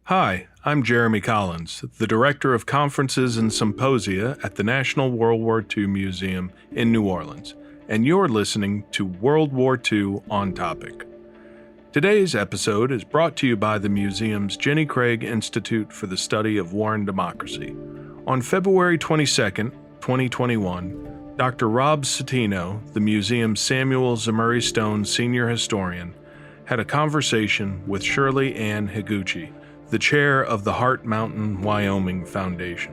Hi, I'm Jeremy Collins, the Director of Conferences and Symposia at the National World War II Museum in New Orleans, and you're listening to World War II on Topic. Today's episode is brought to you by the museum's Jenny Craig Institute for the Study of War and Democracy. On February 22, 2021, Dr. Rob Citino, the museum's Samuel Zemurray Stone Senior Historian, had a conversation with Shirley Ann Higuchi, the chair of the Heart Mountain, Wyoming Foundation.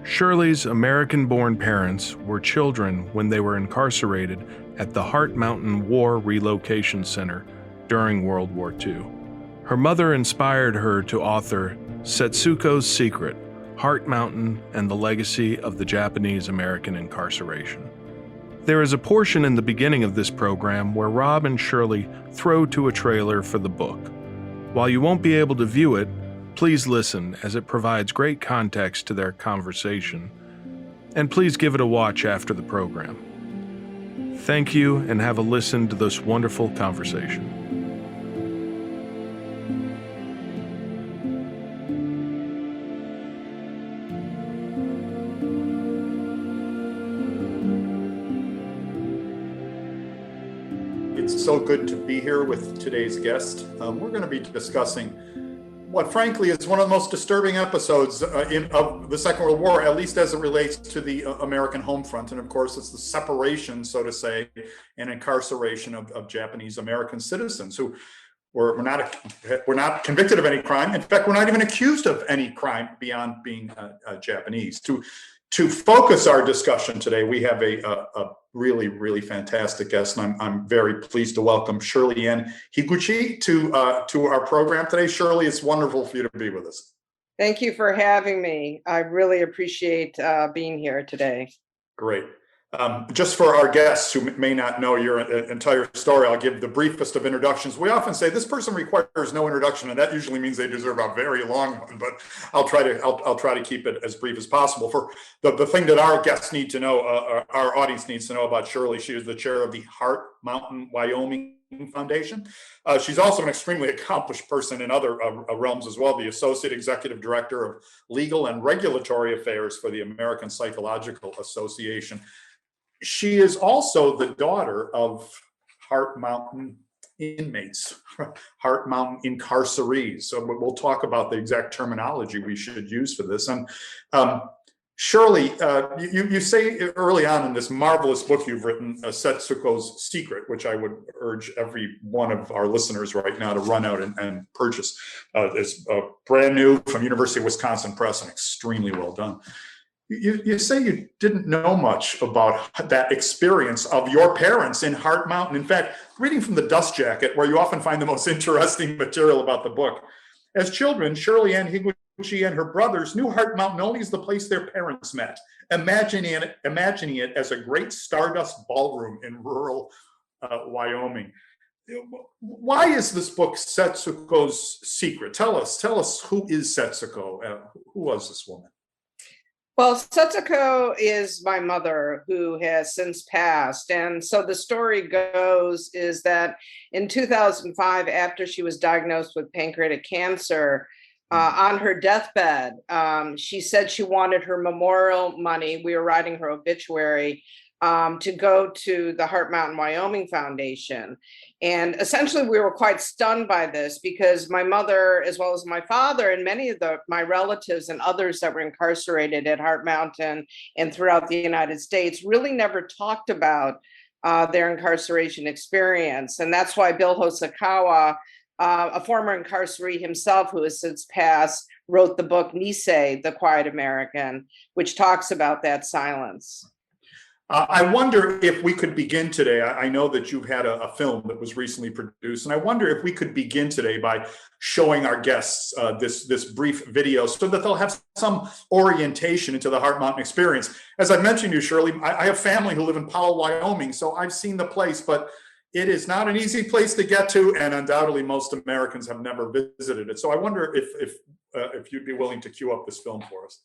Shirley's American-born parents were children when they were incarcerated at the Heart Mountain War Relocation Center during World War II. Her mother inspired her to author Setsuko's Secret, Heart Mountain and the Legacy of the Japanese American Incarceration. There is a portion in the beginning of this program where Rob and Shirley throw to a trailer for the book. While you won't be able to view it, please listen as it provides great context to their conversation, and please give it a watch after the program. Thank you, and have a listen to this wonderful conversation. It's so good to be here with today's guest. We're going to be discussing what frankly is one of the most disturbing episodes of the Second World War, at least as it relates to the American home front. And of course, it's the separation, so to say, and incarceration of Japanese American citizens who were not convicted of any crime. In fact, we're not even accused of any crime beyond being Japanese. To focus our discussion today, we have a really, really fantastic guest, and I'm very pleased to welcome Shirley Ann Higuchi to our program today. Shirley, it's wonderful for you to be with us. Thank you for having me. I really appreciate being here today. Great. Just for our guests who may not know your entire story, I'll give the briefest of introductions. We often say this person requires no introduction, and that usually means they deserve a very long one. But I'll try to keep it as brief as possible. For the thing that our guests need to know, our audience needs to know about Shirley, she is the chair of the Heart Mountain, Wyoming Foundation. She's also an extremely accomplished person in other realms as well, the Associate Executive Director of Legal and Regulatory Affairs for the American Psychological Association. She is also the daughter of Heart Mountain inmates, Heart Mountain incarcerees. So we'll talk about the exact terminology we should use for this. And Shirley, you say early on in this marvelous book you've written, Setsuko's Secret, which I would urge every one of our listeners right now to run out and purchase. It's brand new from University of Wisconsin Press and extremely well done. You say you didn't know much about that experience of your parents in Heart Mountain. In fact, reading from the dust jacket, where you often find the most interesting material about the book. As children, Shirley Ann Higuchi and her brothers knew Heart Mountain only as the place their parents met, imagining it as a great stardust ballroom in rural Wyoming. Why is this book Setsuko's Secret? Tell us who is Setsuko? Who was this woman? Well, Setsuko is my mother, who has since passed. And so the story goes is that in 2005, after she was diagnosed with pancreatic cancer, on her deathbed, she said she wanted her memorial money. We were writing her obituary to go to the Heart Mountain, Wyoming Foundation. And essentially, we were quite stunned by this because my mother, as well as my father, and many of my relatives and others that were incarcerated at Heart Mountain and throughout the United States really never talked about their incarceration experience. And that's why Bill Hosokawa, a former incarceree himself who has since passed, wrote the book Nisei, The Quiet American, which talks about that silence. I wonder if we could begin today. I know that you've had a film that was recently produced, and I wonder if we could begin today by showing our guests this brief video so that they'll have some orientation into the Heart Mountain experience. As I mentioned to you, Shirley, I have family who live in Powell, Wyoming, so I've seen the place, but it is not an easy place to get to, and undoubtedly most Americans have never visited it. So I wonder if you'd be willing to cue up this film for us.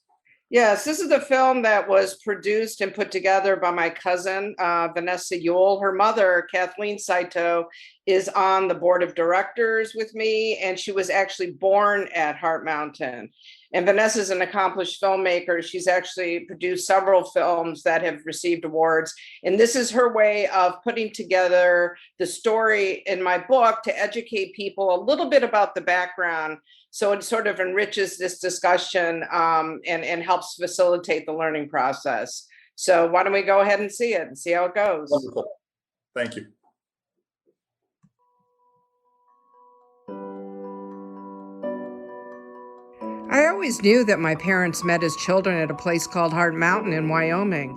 Yes, this is a film that was produced and put together by my cousin, Vanessa Yule. Her mother, Kathleen Saito, is on the board of directors with me, and she was actually born at Heart Mountain. And Vanessa's an accomplished filmmaker. She's actually produced several films that have received awards. And this is her way of putting together the story in my book to educate people a little bit about the background. So it sort of enriches this discussion and helps facilitate the learning process. So why don't we go ahead and see it and see how it goes? Wonderful. Thank you. I always knew that my parents met as children at a place called Heart Mountain in Wyoming.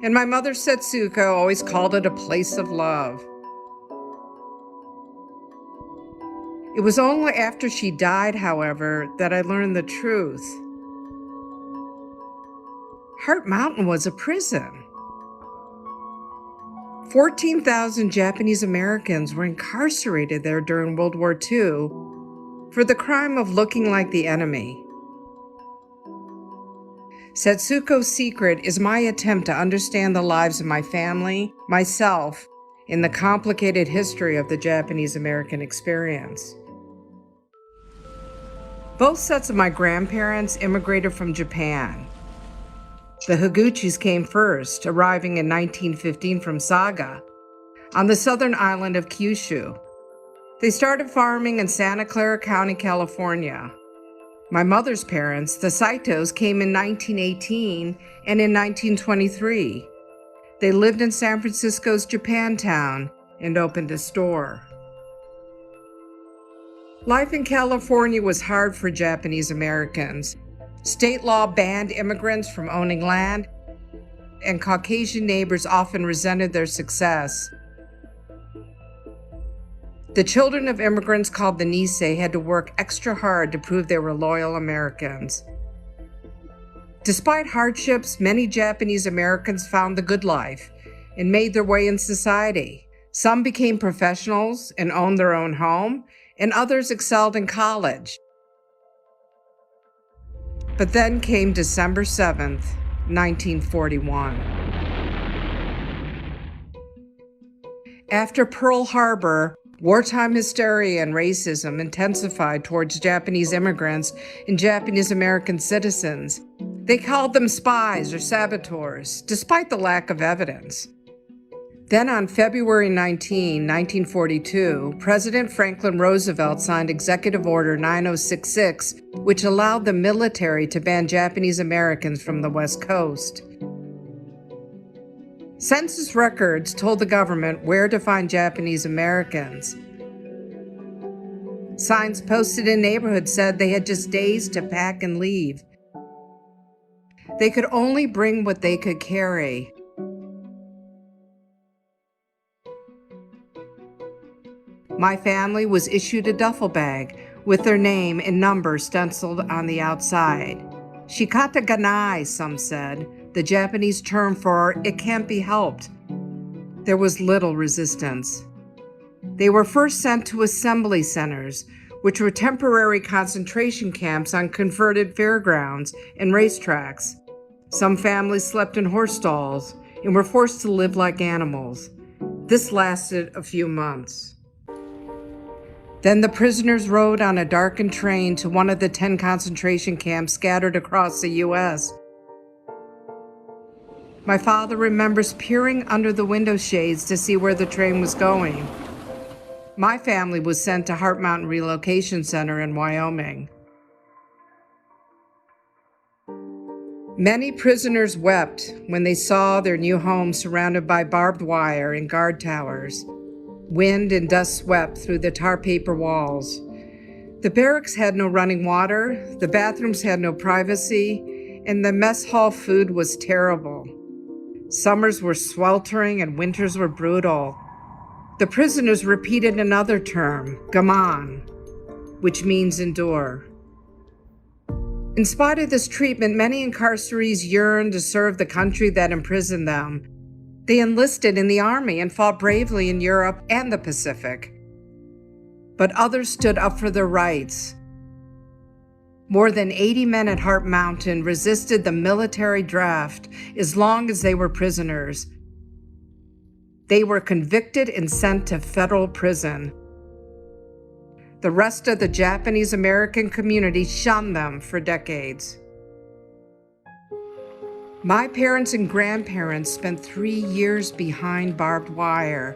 And my mother, Setsuko, always called it a place of love. It was only after she died, however, that I learned the truth. Heart Mountain was a prison. 14,000 Japanese Americans were incarcerated there during World War II for the crime of looking like the enemy. Setsuko's secret is my attempt to understand the lives of my family, myself, in the complicated history of the Japanese American experience. Both sets of my grandparents immigrated from Japan. The Higuchis came first, arriving in 1915 from Saga, on the southern island of Kyushu. They started farming in Santa Clara County, California. My mother's parents, the Saitos, came in 1918 and in 1923. They lived in San Francisco's Japantown and opened a store. Life in California was hard for Japanese Americans. State law banned immigrants from owning land, and Caucasian neighbors often resented their success. The children of immigrants called the Nisei had to work extra hard to prove they were loyal Americans. Despite hardships, many Japanese Americans found the good life and made their way in society. Some became professionals and owned their own home, and others excelled in college. But then came December 7th, 1941. After Pearl Harbor, wartime hysteria and racism intensified towards Japanese immigrants and Japanese American citizens. They called them spies or saboteurs, despite the lack of evidence. Then on February 19, 1942, President Franklin Roosevelt signed Executive Order 9066, which allowed the military to ban Japanese Americans from the West Coast. Census records told the government where to find Japanese Americans. Signs posted in neighborhoods said they had just days to pack and leave. They could only bring what they could carry. My family was issued a duffel bag with their name and number stenciled on the outside. Shikata ganai, some said, the Japanese term for "it can't be helped." There was little resistance. They were first sent to assembly centers, which were temporary concentration camps on converted fairgrounds and racetracks. Some families slept in horse stalls and were forced to live like animals. This lasted a few months. Then the prisoners rode on a darkened train to one of the 10 concentration camps scattered across the U.S. My father remembers peering under the window shades to see where the train was going. My family was sent to Heart Mountain Relocation Center in Wyoming. Many prisoners wept when they saw their new home surrounded by barbed wire and guard towers. Wind and dust swept through the tar paper walls. The barracks had no running water, the bathrooms had no privacy, and the mess hall food was terrible. Summers were sweltering and winters were brutal. The prisoners repeated another term, gaman, which means endure. In spite of this treatment, many incarcerees yearned to serve the country that imprisoned them. They enlisted in the army and fought bravely in Europe and the Pacific. But others stood up for their rights. More than 80 men at Heart Mountain resisted the military draft as long as they were prisoners. They were convicted and sent to federal prison. The rest of the Japanese American community shunned them for decades. My parents and grandparents spent 3 years behind barbed wire.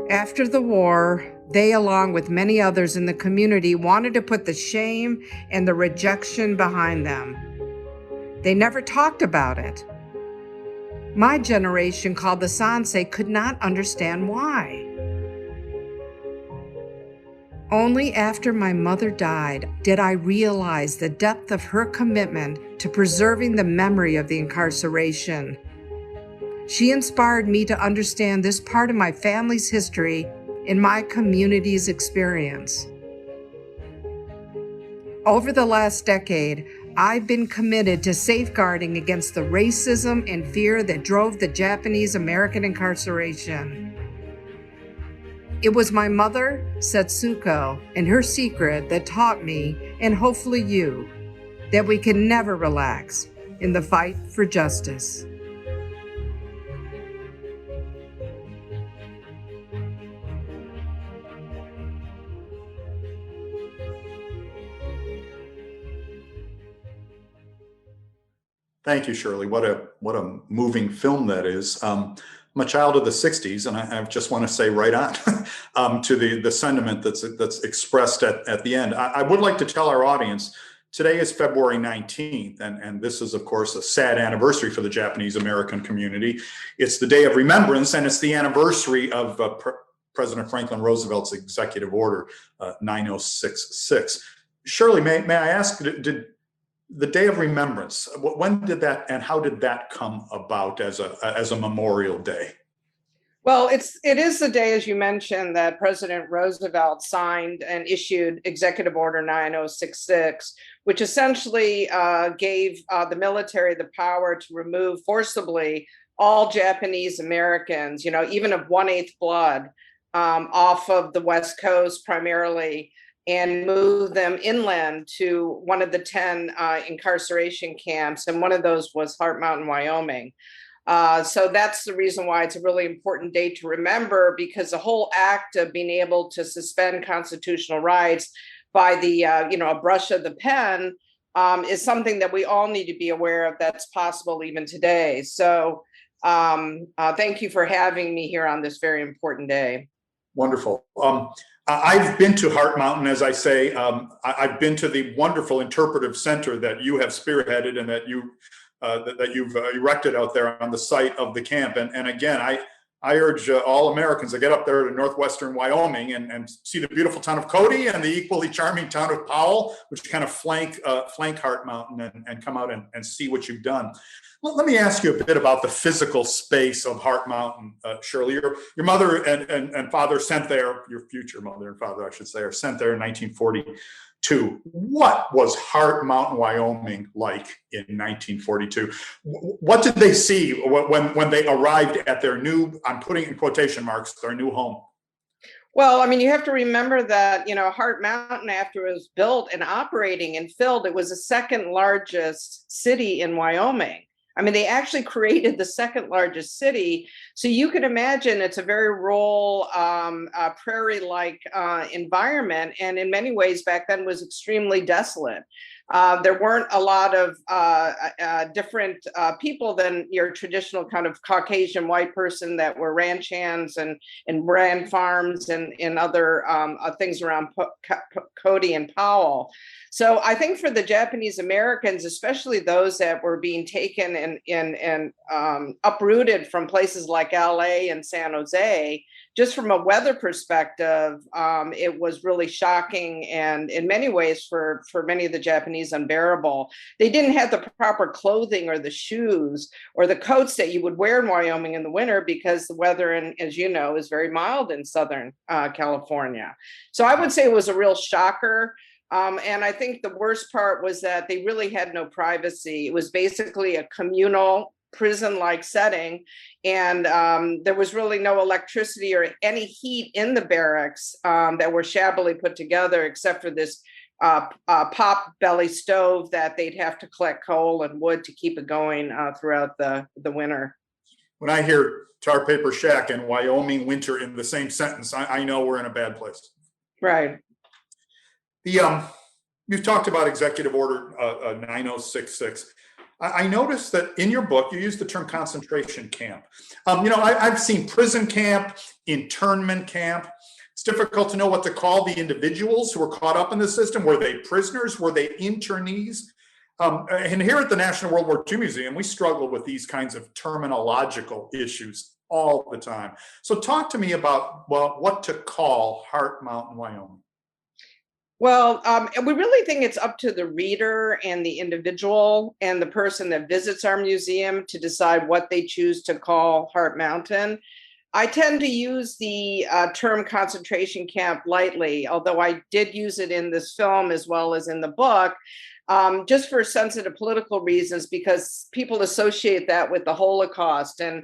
After the war, they, along with many others in the community, wanted to put the shame and the rejection behind them. They never talked about it. My generation, called the Sansei, could not understand why. Only after my mother died did I realize the depth of her commitment to preserving the memory of the incarceration. She inspired me to understand this part of my family's history and my community's experience. Over the last decade, I've been committed to safeguarding against the racism and fear that drove the Japanese American incarceration. It was my mother, Setsuko, and her secret that taught me, and hopefully you, that we can never relax in the fight for justice. Thank you, Shirley. What a moving film that is. I'm a child of the 60s, and I just want to say right on to the sentiment that's expressed at the end. I would like to tell our audience, today is February 19th, and this is, of course, a sad anniversary for the Japanese American community. It's the day of remembrance, and it's the anniversary of President Franklin Roosevelt's executive order 9066. Shirley, may I ask, did the Day of Remembrance, when did that and how did that come about as a Memorial Day? Well, it is the day, as you mentioned, that President Roosevelt signed and issued Executive Order 9066, which essentially gave the military the power to remove forcibly all Japanese Americans, even of 1/8 blood, off of the West Coast primarily, and move them inland to one of the 10 incarceration camps. And one of those was Heart Mountain, Wyoming. So that's the reason why it's a really important date to remember, because the whole act of being able to suspend constitutional rights by the, a brush of the pen is something that we all need to be aware of that's possible even today. So thank you for having me here on this very important day. Wonderful. I've been to Heart Mountain, as I say. I've been to the wonderful interpretive center that you have spearheaded and that you've erected out there on the site of the camp. And again, I urge all Americans to get up there to northwestern Wyoming and see the beautiful town of Cody and the equally charming town of Powell, which kind of flank Heart Mountain, and come out and see what you've done. Well, let me ask you a bit about the physical space of Heart Mountain, Shirley. Your mother and father sent there, your future mother and father, I should say, are sent there in 1942. What was Heart Mountain, Wyoming like in 1942? What did they see when they arrived at their new, I'm putting in quotation marks, their new home? Well, I mean, you have to remember that, Heart Mountain, after it was built and operating and filled, it was the second largest city in Wyoming. I mean, they actually created the second largest city. So you can imagine it's a very rural, prairie-like environment. And in many ways back then was extremely desolate. There weren't a lot of different people than your traditional kind of Caucasian white person that were ranch hands and ran farms and other things around Cody and Powell. So I think for the Japanese Americans, especially those that were being taken and uprooted from places like LA and San Jose, just from a weather perspective, it was really shocking and in many ways for many of the Japanese unbearable. They didn't have the proper clothing or the shoes or the coats that you would wear in Wyoming in the winter because the weather, as you know, is very mild in Southern California. So I would say it was a real shocker. And I think the worst part was that they really had no privacy. It was basically a communal prison-like setting. And there was really no electricity or any heat in the barracks that were shabbily put together, except for this pop belly stove that they'd have to collect coal and wood to keep it going throughout the winter. When I hear tar paper shack and Wyoming winter in the same sentence, I know we're in a bad place. Right. You've talked about Executive Order 9066. I noticed that in your book, you use the term concentration camp. I've seen prison camp, internment camp. It's difficult to know what to call the individuals who were caught up in the system. Were they prisoners? Were they internees? And here at the National World War II Museum, we struggle with these kinds of terminological issues all the time. So talk to me about, what to call Heart Mountain, Wyoming. Well, we really think it's up to the reader and the individual and the person that visits our museum to decide what they choose to call Heart Mountain. I tend to use the term concentration camp lightly, although I did use it in this film as well as in the book, just for sensitive political reasons, because people associate that with the Holocaust. And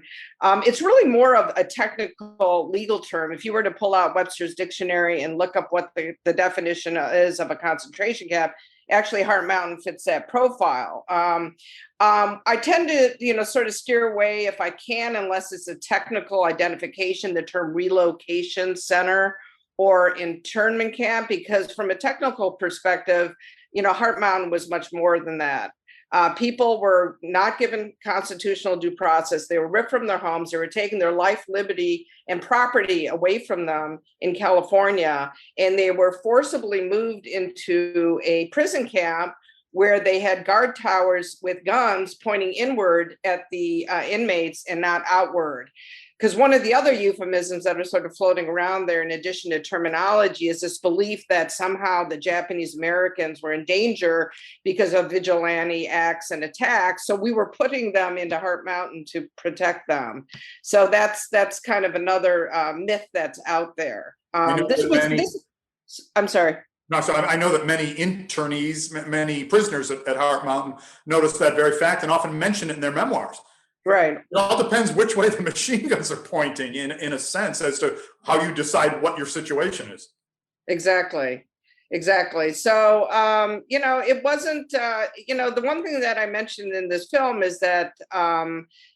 it's really more of a technical legal term. If you were to pull out Webster's dictionary and look up what the definition is of a concentration camp, actually Heart Mountain fits that profile. I tend to, sort of steer away if I can, unless it's a technical identification, the term relocation center or internment camp, because from a technical perspective, Heart Mountain was much more than that. People were not given constitutional due process. They were ripped from their homes. They were taking their life, liberty, and property away from them in California. And they were forcibly moved into a prison camp where they had guard towers with guns pointing inward at the inmates and not outward. Because one of the other euphemisms that are sort of floating around there, in addition to terminology, is this belief that somehow the Japanese Americans were in danger because of vigilante acts and attacks. So we were putting them into Heart Mountain to protect them. So that's kind of another myth that's out there. I'm sorry. No, so I know that many internees, many prisoners at Heart Mountain notice that very fact and often mention it in their memoirs. Right. It all depends which way the machine guns are pointing, in a sense, as to how you decide what your situation is. Exactly. So, it wasn't, the one thing that I mentioned in this film is that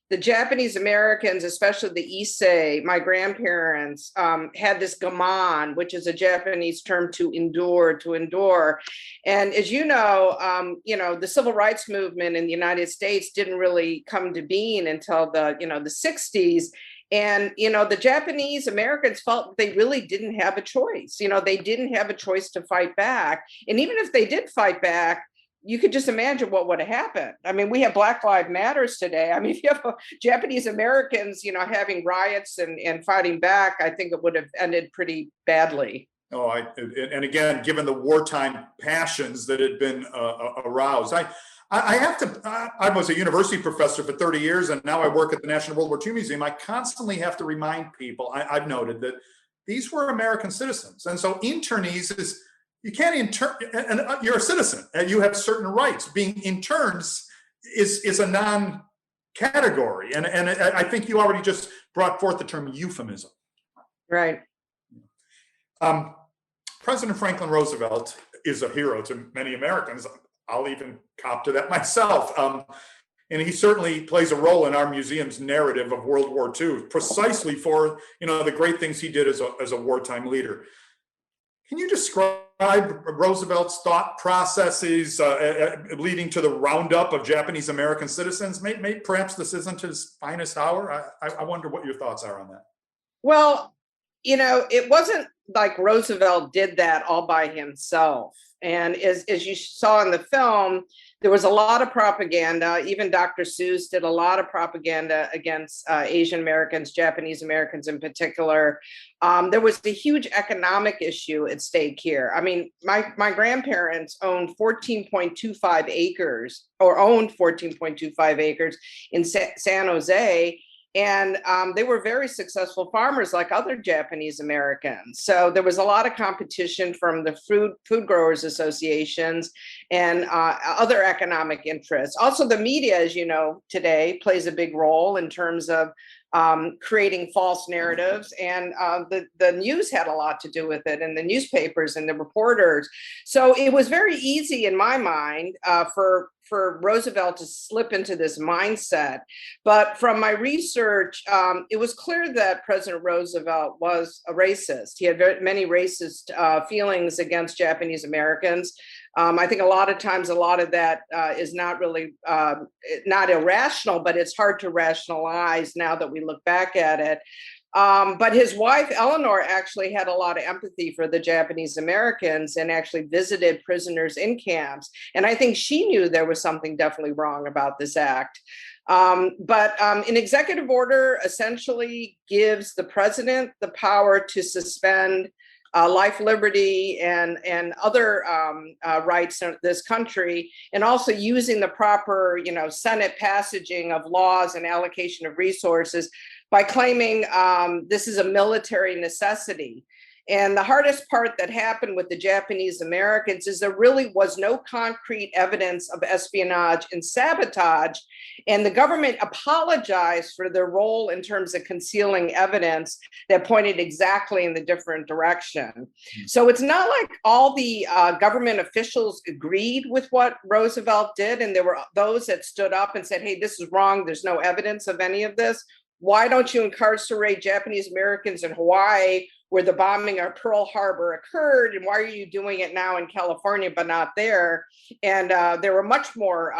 the Japanese Americans, especially the Issei, my grandparents, had this gaman, which is a Japanese term to endure. And as you know, the civil rights movement in the United States didn't really come to being until the 60s. And, the Japanese Americans felt they really didn't have a choice. They didn't have a choice to fight back. And even if they did fight back, you could just imagine what would have happened. I mean, we have Black Lives Matters today. I mean, if you have Japanese Americans, having riots and fighting back, I think it would have ended pretty badly. Oh, and again, given the wartime passions that had been aroused, I was a university professor for 30 years, and now I work at the National World War II Museum. I constantly have to remind people, I've noted that these were American citizens. And so internees is, you can't intern, and you're a citizen, and you have certain rights. Being interns is a non-category. And I think you already just brought forth the term euphemism. Right. President Franklin Roosevelt is a hero to many Americans. I'll even cop to that myself. And he certainly plays a role in our museum's narrative of World War II, precisely for the great things he did as a wartime leader. Can you describe Roosevelt's thought processes leading to the roundup of Japanese American citizens? Maybe perhaps this isn't his finest hour. I wonder what your thoughts are on that. Well, it wasn't like Roosevelt did that all by himself. And as you saw in the film, there was a lot of propaganda. Even Dr. Seuss did a lot of propaganda against Asian Americans, Japanese Americans in particular. There was a huge economic issue at stake here. I mean, my grandparents owned 14.25 acres in San Jose. And they were very successful farmers like other Japanese Americans. So there was a lot of competition from the food growers associations and other economic interests. Also, the media, as you know, today plays a big role in terms of creating false narratives. And the news had a lot to do with it, and the newspapers and the reporters. So it was very easy in my mind for Roosevelt to slip into this mindset. But from my research, it was clear that President Roosevelt was a racist. He had many racist feelings against Japanese Americans. I think a lot of times, a lot of that is not really not irrational, but it's hard to rationalize now that we look back at it. But his wife, Eleanor, actually had a lot of empathy for the Japanese Americans and actually visited prisoners in camps. And I think she knew there was something definitely wrong about this act. But an executive order essentially gives the president the power to suspend life, liberty, and other rights in this country, and also using the proper, Senate passaging of laws and allocation of resources by claiming this is a military necessity. And the hardest part that happened with the Japanese Americans is there really was no concrete evidence of espionage and sabotage. And the government apologized for their role in terms of concealing evidence that pointed exactly in the different direction. So it's not like all the government officials agreed with what Roosevelt did. And there were those that stood up and said, hey, this is wrong. There's no evidence of any of this. Why don't you incarcerate Japanese Americans in Hawaii, where the bombing of Pearl Harbor occurred, and why are you doing it now in California but not there? And there were much more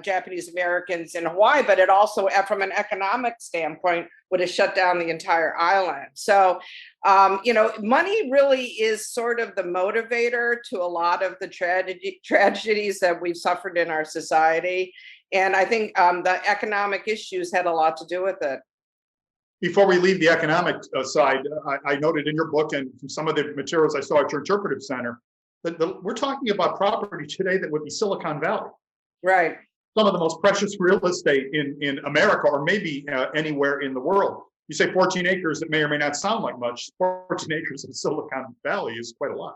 Japanese Americans in Hawaii, but it also, from an economic standpoint, would have shut down the entire island. So, money really is sort of the motivator to a lot of the tragedies that we've suffered in our society. And I think the economic issues had a lot to do with it. Before we leave the economic side, I noted in your book and from some of the materials I saw at your interpretive center that we're talking about property today that would be Silicon Valley. Right. Some of the most precious real estate in America, or maybe anywhere in the world. You say 14 acres, it may or may not sound like much. 14 acres in Silicon Valley is quite a lot.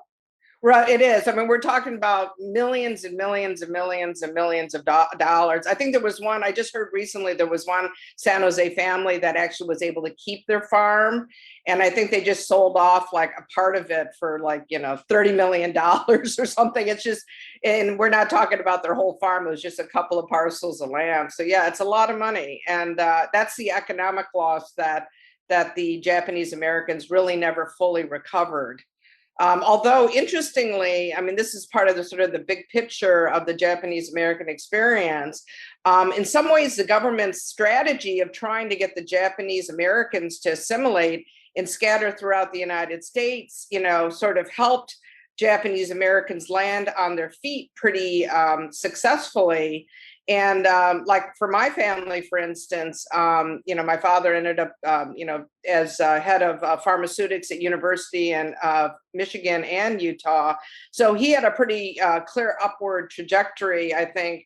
Right, it is. I mean, we're talking about millions and millions and millions and millions of dollars. I think there was one, I just heard recently, there was one San Jose family that actually was able to keep their farm. And I think they just sold off like a part of it for like, $30 million or something. It's just, and we're not talking about their whole farm. It was just a couple of parcels of land. So yeah, it's a lot of money. And that's the economic loss that the Japanese Americans really never fully recovered. Although interestingly, I mean, this is part of the sort of the big picture of the Japanese American experience. In some ways, the government's strategy of trying to get the Japanese Americans to assimilate and scatter throughout the United States, sort of helped Japanese Americans land on their feet pretty successfully. And like for my family, for instance, my father ended up, as head of pharmaceutics at University in Michigan and Utah. So he had a pretty clear upward trajectory, I think,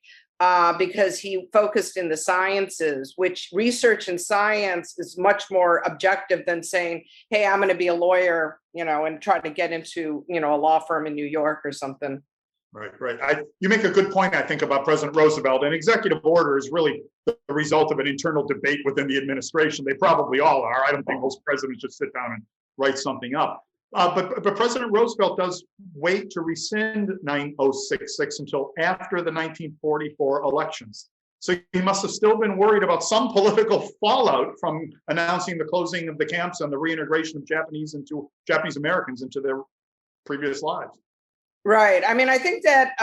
because he focused in the sciences, which research and science is much more objective than saying, hey, I'm going to be a lawyer, and try to get into, a law firm in New York or something. Right. You make a good point, I think, about President Roosevelt. An executive order is really the result of an internal debate within the administration. They probably all are. I don't think most presidents just sit down and write something up. But President Roosevelt does wait to rescind 9066 until after the 1944 elections. So he must have still been worried about some political fallout from announcing the closing of the camps and the reintegration of Japanese Americans into their previous lives. Right. I mean, I think that,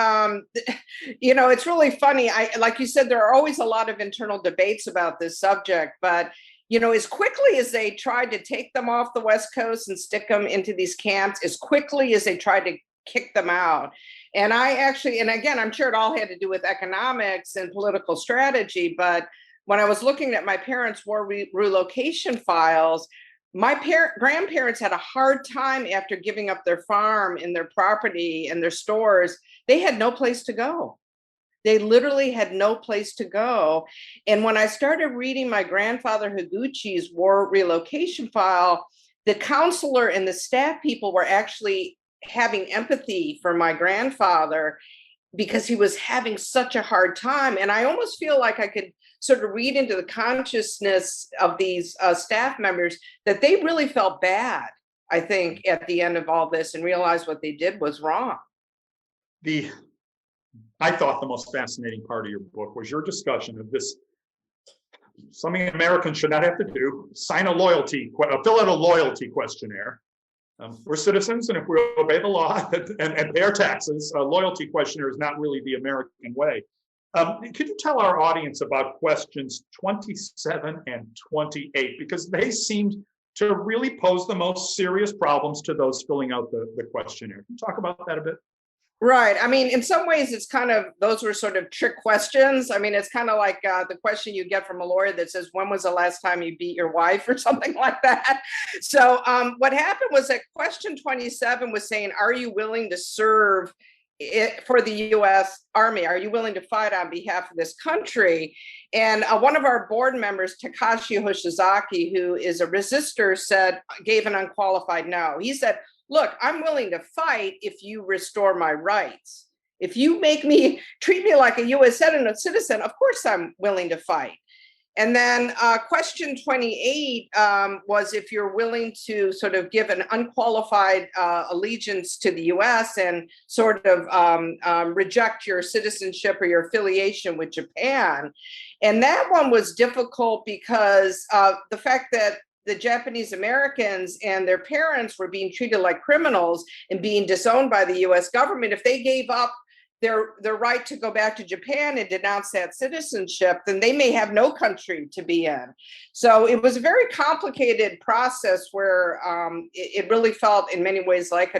it's really funny. Like you said, there are always a lot of internal debates about this subject, but, as quickly as they tried to take them off the West Coast and stick them into these camps, as quickly as they tried to kick them out. And and again, I'm sure it all had to do with economics and political strategy. But when I was looking at my parents' war relocation files, my grandparents had a hard time after giving up their farm and their property and their stores. They had no place to go. They literally had no place to go. And when I started reading my grandfather Higuchi's war relocation file, the counselor and the staff people were actually having empathy for my grandfather. because he was having such a hard time. And I almost feel like I could sort of read into the consciousness of these staff members that they really felt bad, I think, at the end of all this and realized what they did was wrong. I thought the most fascinating part of your book was your discussion of this, something Americans should not have to do, fill out a loyalty questionnaire. We're citizens, and if we obey the law and pay our taxes, a loyalty questionnaire is not really the American way. Could you tell our audience about questions 27 and 28? Because they seemed to really pose the most serious problems to those filling out the questionnaire. Can you talk about that a bit? Right. I mean, in some ways, it's kind of, those were sort of trick questions. I mean, it's kind of like the question you get from a lawyer that says, when was the last time you beat your wife or something like that? So what happened was that question 27 was saying, are you willing to serve for the U.S. Army? Are you willing to fight on behalf of this country? And one of our board members, Takashi Hoshizaki, who is a resistor, gave an unqualified no. He said, look, I'm willing to fight if you restore my rights. If you treat me like a U.S. citizen, of course I'm willing to fight. And then question 28 was if you're willing to sort of give an unqualified allegiance to the U.S. and sort of reject your citizenship or your affiliation with Japan. And that one was difficult because the fact that the Japanese Americans and their parents were being treated like criminals and being disowned by the US government, if they gave up their right to go back to Japan and denounce that citizenship, then they may have no country to be in. So it was a very complicated process where it really felt in many ways like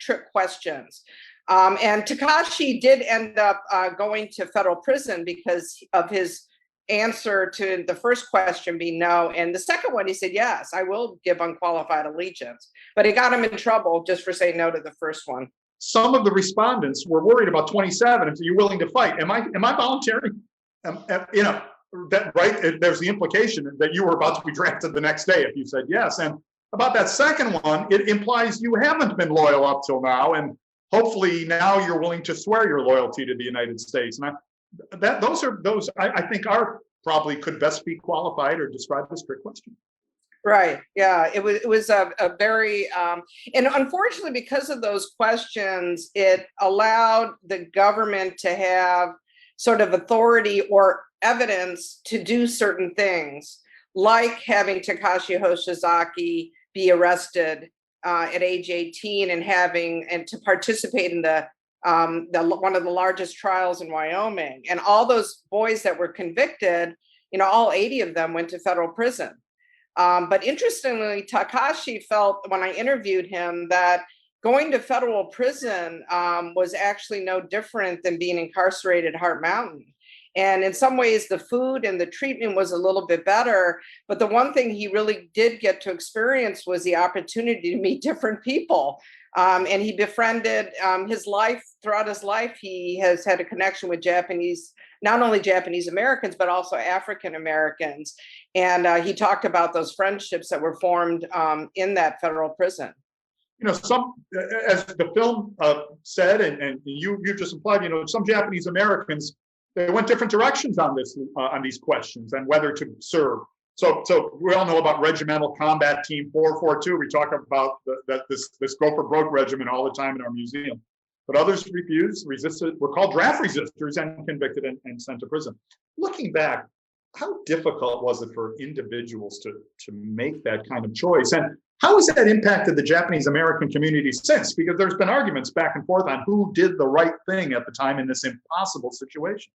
trick questions. And Takashi did end up going to federal prison because of his answer to the first question being no. And the second one, he said, yes, I will give unqualified allegiance. But it got him in trouble just for saying no to the first one. Some of the respondents were worried about 27. If you're willing to fight, am I volunteering? That right? There's the implication that you were about to be drafted the next day if you said yes. And about that second one, it implies you haven't been loyal up till now, and hopefully now you're willing to swear your loyalty to the United States. And those I think are probably could best be qualified or described as trick questions. Right. Yeah. It was a very and unfortunately, because of those questions, it allowed the government to have sort of authority or evidence to do certain things, like having Takashi Hoshizaki be arrested at age 18 and to participate in the one of the largest trials in Wyoming. And all those boys that were convicted, all 80 of them went to federal prison. But interestingly, Takashi felt when I interviewed him that going to federal prison was actually no different than being incarcerated at Heart Mountain. And in some ways, the food and the treatment was a little bit better. But the one thing he really did get to experience was the opportunity to meet different people. And he befriended throughout his life. He has had a connection with not only Japanese Americans, but also African Americans. And he talked about those friendships that were formed in that federal prison. Some, as the film said, and you just implied, some Japanese Americans, they went different directions on these questions and whether to serve. So we all know about Regimental Combat Team 442. We talk about this Go for Broke regiment all the time in our museum. But others resisted, were called draft resistors and convicted and sent to prison. Looking back, how difficult was it for individuals to make that kind of choice? And how has that impacted the Japanese American community since? Because there's been arguments back and forth on who did the right thing at the time in this impossible situation.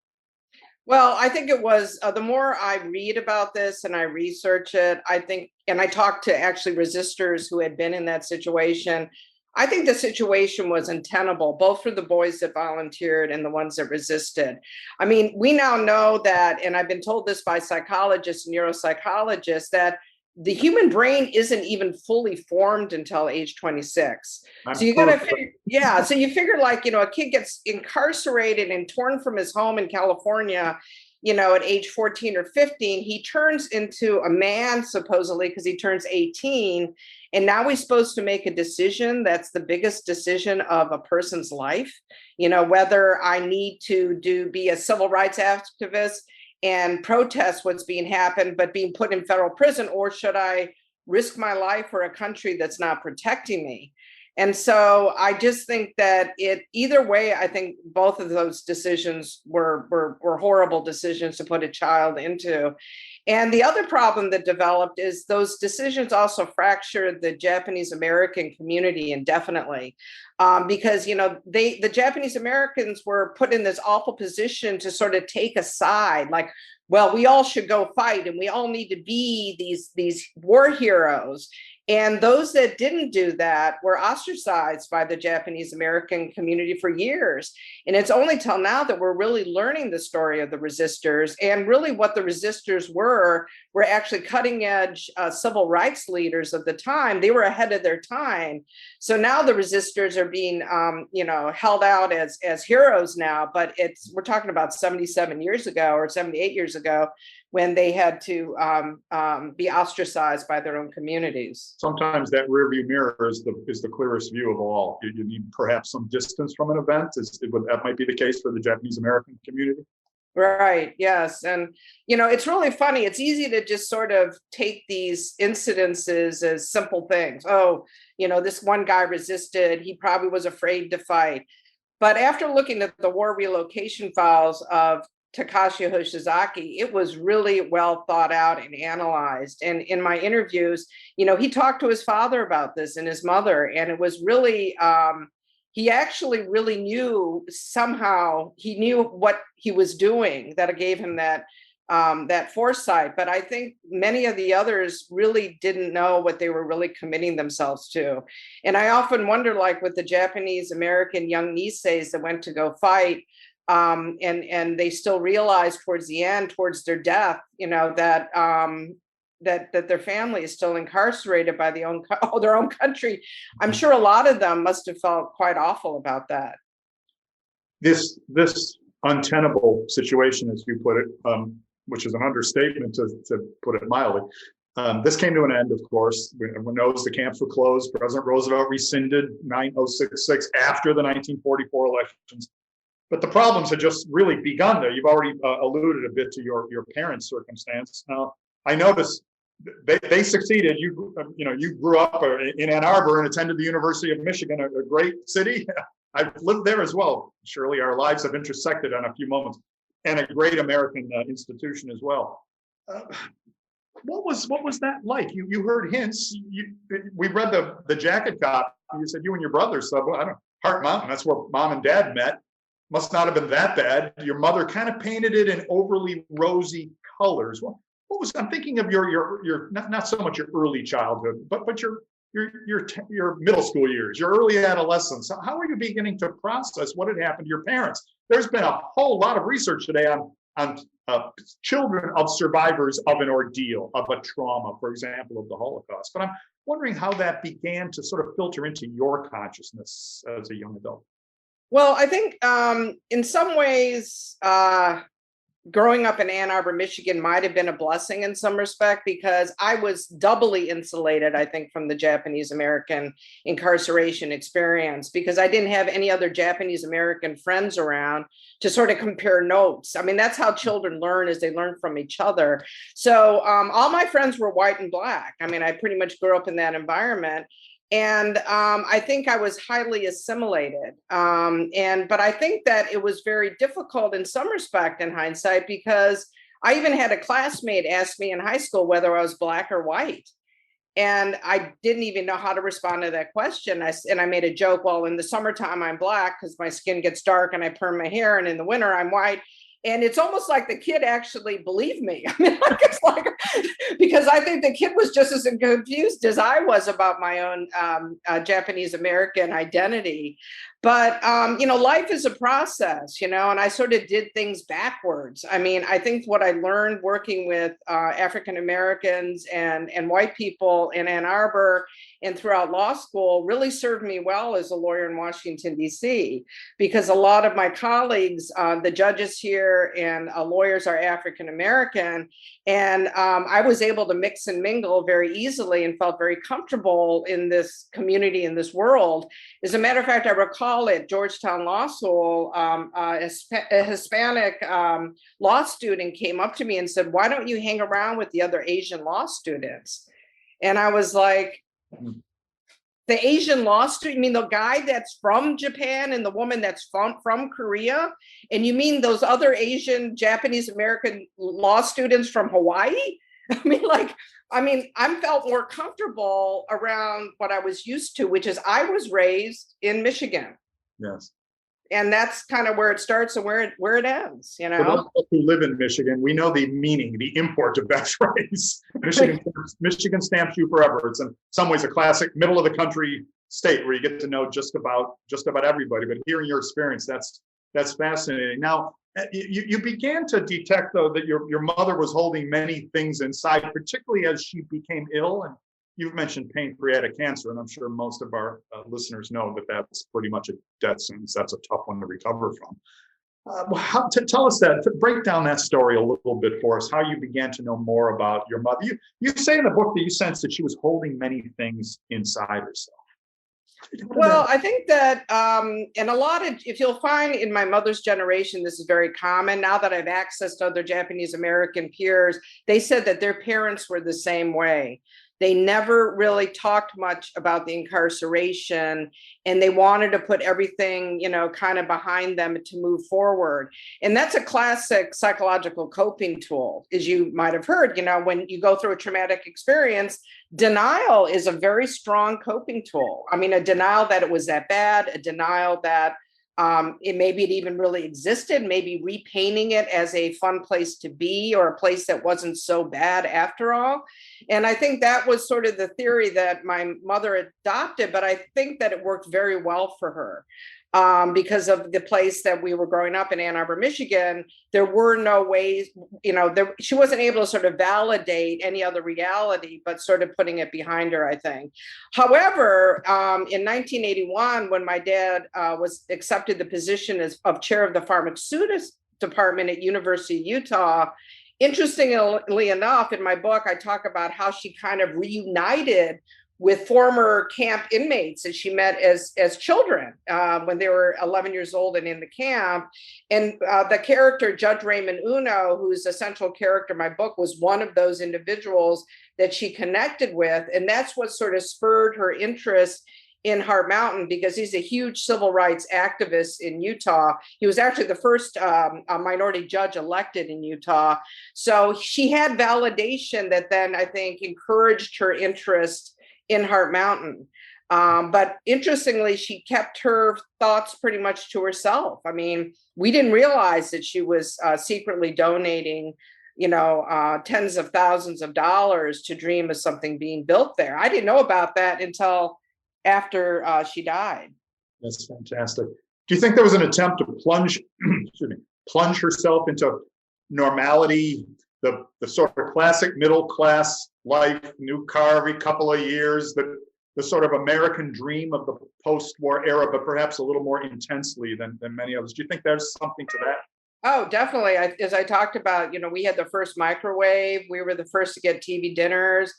Well, I think it was the more I read about this and I research it, and I talked to actually resistors who had been in that situation, I think the situation was untenable, both for the boys that volunteered and the ones that resisted. I mean, we now know that, and I've been told this by psychologists and neuropsychologists, that the human brain isn't even fully formed until age 26. So you got to figure, so you figure like, a kid gets incarcerated and torn from his home in California, at age 14 or 15, he turns into a man, supposedly, because he turns 18. And now we're supposed to make a decision that's the biggest decision of a person's life, you know, whether I need to be a civil rights activist and protest what's being happened, but being put in federal prison, or should I risk my life for a country that's not protecting me? And so I just think that either way, I think both of those decisions were horrible decisions to put a child into. And the other problem that developed is those decisions also fractured the Japanese American community indefinitely, because, you know, the Japanese Americans were put in this awful position to sort of take a side, like, well, we all should go fight and we all need to be these war heroes. And those that didn't do that were ostracized by the Japanese American community for years. And it's only till now that we're really learning the story of the resistors, and really what the resistors were actually cutting edge civil rights leaders of the time. They were ahead of their time. So now the resistors are being, you know, held out as heroes now, but we're talking about 77 years ago or 78 years ago, when they had to be ostracized by their own communities. Sometimes that rearview mirror is the clearest view of all. You need perhaps some distance from an event. That might be the case for the Japanese American community. Right, yes. And, you know, it's really funny. It's easy to just sort of take these incidences as simple things. Oh, you know, this one guy resisted. He probably was afraid to fight. But after looking at the war relocation files of Takashi Hoshizaki, it was really well thought out and analyzed. And in my interviews, you know, he talked to his father about this and his mother, and it was really, he actually really knew, somehow he knew what he was doing, that gave him that foresight. But I think many of the others really didn't know what they were really committing themselves to. And I often wonder, like with the Japanese American young Niseis that went to go fight, and they still realize towards the end, towards their death, you know, that that their family is still incarcerated by their own country. I'm sure a lot of them must have felt quite awful about that. This untenable situation, as you put it, which is an understatement to put it mildly. This came to an end, of course. Everyone knows the camps were closed. President Roosevelt rescinded 9066 after the 1944 elections. But the problems had just really begun there. You've already alluded a bit to your parents' circumstance. Now, I noticed they succeeded. You grew up in Ann Arbor and attended the University of Michigan, a great city. I've lived there as well. Surely our lives have intersected on a few moments, and a great American institution as well. What was that like? You heard hints. We read the jacket copy. You said you and your brother subbed. I don't know, Heart Mountain. That's where Mom and Dad met. Must not have been that bad. Your mother kind of painted it in overly rosy colors. What was, I'm thinking of your not so much your early childhood, but your middle school years, your early adolescence. How are you beginning to process what had happened to your parents? There's been a whole lot of research today on children of survivors of an ordeal, of a trauma, for example, of the Holocaust. But I'm wondering how that began to sort of filter into your consciousness as a young adult. Well, I think in some ways, growing up in Ann Arbor, Michigan might have been a blessing in some respect, because I was doubly insulated, I think, from the Japanese American incarceration experience, because I didn't have any other Japanese American friends around to sort of compare notes. I mean, that's how children learn, is they learn from each other. So all my friends were white and black. I mean, I pretty much grew up in that environment. And I think I was highly assimilated. But I think that it was very difficult in some respect in hindsight, because I even had a classmate ask me in high school whether I was black or white. And I didn't even know how to respond to that question. I made a joke, well, in the summertime, I'm black because my skin gets dark and I perm my hair. And in the winter, I'm white. And it's almost like the kid actually believed me. I mean, it's like, because I think the kid was just as confused as I was about my own Japanese American identity. But, life is a process, and I sort of did things backwards. I mean, I think what I learned working with African Americans and white people in Ann Arbor and throughout law school really served me well as a lawyer in Washington, D.C., because a lot of my colleagues, the judges here and lawyers are African American. And I was able to mix and mingle very easily and felt very comfortable in this community, in this world. As a matter of fact, I recall at Georgetown Law School, a Hispanic law student came up to me and said, "Why don't you hang around with the other Asian law students?" And I was like, the Asian law student, you mean the guy that's from Japan and the woman that's from Korea? And you mean those other Asian, Japanese American law students from Hawaii? I felt more comfortable around what I was used to, which is I was raised in Michigan. Yes. And that's kind of where it starts and where it ends, you know? For those of us who live in Michigan, we know the meaning, the import of that phrase. Michigan stamps you forever. It's in some ways a classic middle of the country state where you get to know just about everybody. But hearing your experience, that's fascinating. Now, you began to detect, though, that your mother was holding many things inside, particularly as she became ill. And you've mentioned pancreatic cancer, and I'm sure most of our listeners know that that's pretty much a death sentence. That's a tough one to recover from. Tell us that, break down that story a little bit for us, how you began to know more about your mother. You say in the book that you sensed that she was holding many things inside herself. Well, I think that in a lot of, if you'll find in my mother's generation, this is very common. Now that I've accessed other Japanese American peers, they said that their parents were the same way. They never really talked much about the incarceration, and they wanted to put everything, kind of behind them to move forward. And that's a classic psychological coping tool, as you might have heard. When you go through a traumatic experience, denial is a very strong coping tool. I mean, a denial that it was that bad, a denial that maybe it even really existed, maybe repainting it as a fun place to be or a place that wasn't so bad after all. And I think that was sort of the theory that my mother adopted, but I think that it worked very well for her. Because of the place that we were growing up in Ann Arbor, Michigan, there were no ways, she wasn't able to sort of validate any other reality, but sort of putting it behind her, I think. However, in 1981, when my dad was accepted the position of chair of the pharmaceutics department at University of Utah, interestingly enough, in my book, I talk about how she kind of reunited with former camp inmates that she met as children when they were 11 years old and in the camp. And the character, Judge Raymond Uno, who's a central character in my book, was one of those individuals that she connected with. And that's what sort of spurred her interest in Hart Mountain, because he's a huge civil rights activist in Utah. He was actually the first minority judge elected in Utah. So she had validation that then I think encouraged her interest in Hart Mountain. But interestingly, she kept her thoughts pretty much to herself. I mean, we didn't realize that she was secretly donating, tens of thousands of dollars to dream of something being built there. I didn't know about that until after she died. That's fantastic. Do you think there was an attempt to plunge herself into normality, the sort of classic middle class life, new car every couple of years, the sort of American dream of the post-war era, but perhaps a little more intensely than many others? Do you think there's something to that? Oh, definitely. As I talked about, we had the first microwave. We were the first to get TV dinners.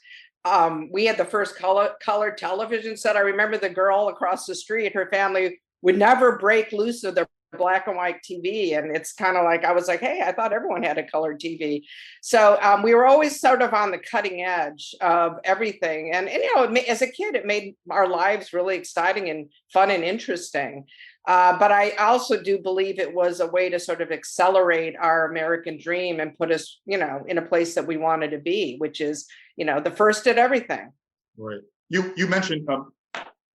We had the first color television set. I remember the girl across the street, her family would never break loose of their black and white TV. And it's kind of like, I was like, hey, I thought everyone had a colored TV. So we were always sort of on the cutting edge of everything. And as a kid, it made our lives really exciting and fun and interesting. But I also do believe it was a way to sort of accelerate our American dream and put us, in a place that we wanted to be, which is, the first at everything. Right. You mentioned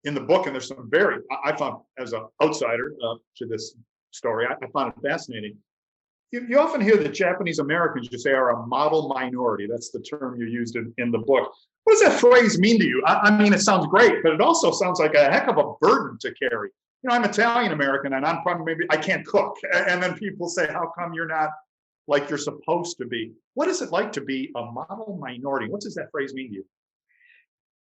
in the book, and there's some I found as an outsider to this story, I found it fascinating. You often hear that Japanese Americans, you say, are a model minority. That's the term you used in the book. What does that phrase mean to you? I mean, it sounds great, but it also sounds like a heck of a burden to carry. I'm Italian American, and I'm probably maybe I can't cook. And then people say, how come you're not like you're supposed to be? What is it like to be a model minority? What does that phrase mean to you?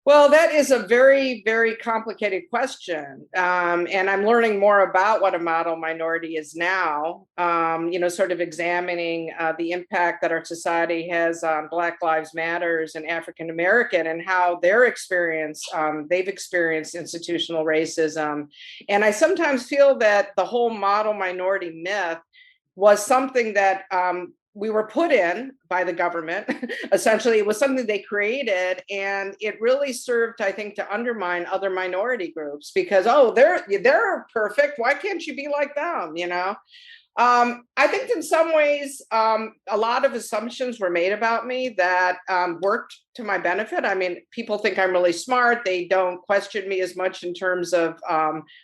Well, that is a very, very complicated question. And I'm learning more about what a model minority is now, sort of examining the impact that our society has on Black Lives Matters and African American and how they've experienced institutional racism. And I sometimes feel that the whole model minority myth was something that we were put in by the government. Essentially, it was something they created, and it really served, I think, to undermine other minority groups because, oh, they're perfect. Why can't you be like them? I think in some ways, a lot of assumptions were made about me that worked to my benefit. I mean, people think I'm really smart. They don't question me as much in terms of